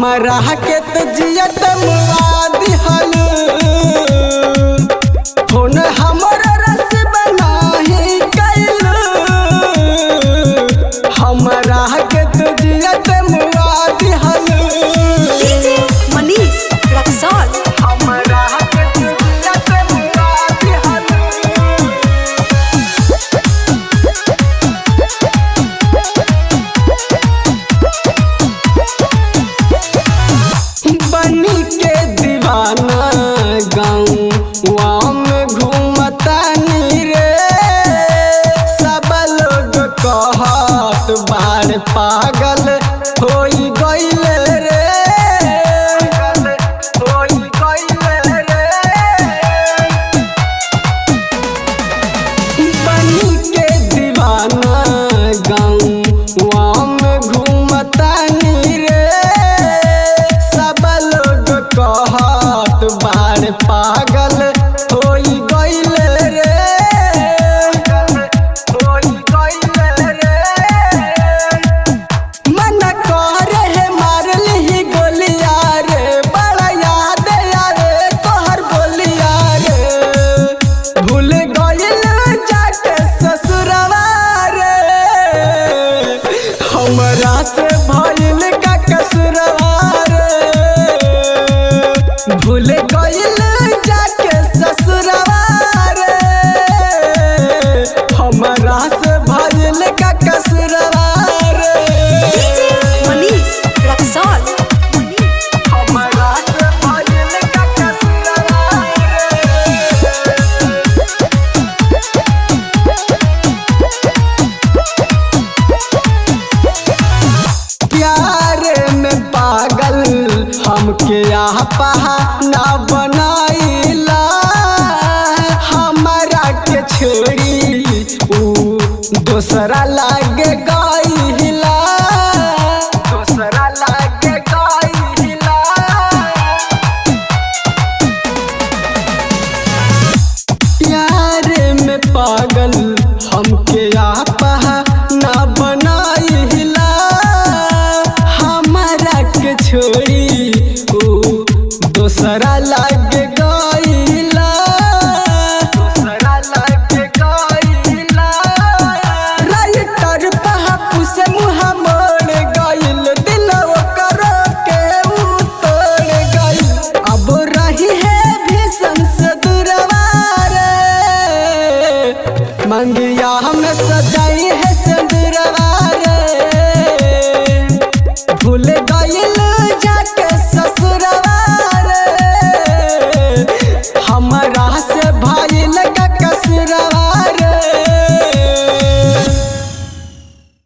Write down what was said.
हमरा के तो जियत मुआ दिहल फोन हमरा रस बनाही कैल हमरा के तो जियत मुआ दिहल डीजे मनीष रक्सौल हमरा के तो जियत मुआ दिहल बनी के दीवाना गाँव में घूमतानी रे सब लोग कहत बार पागल होई गइल रे होई गइल रे बनी के दीवाना गाँव में घूमतानी रे सब लोग कहत बार पागल होई गइल रे होई गइल रे मन करे है मारल ही गोलिया रे बड़ा याद आवे तोहर बोलिया रे भूल गइल जाके ससुरवा रे हमरा से भइल का कसुरवा रे भूल गइल जाके ससुरवा रे हमरा से भइल का कसुरवा रे डीजे मनीष रक्सौल हमरा से भइल का कसुरवा प्यार में पागल हमके आपा ना बनाइला हमरा के छोड़ी ऊ दोसरा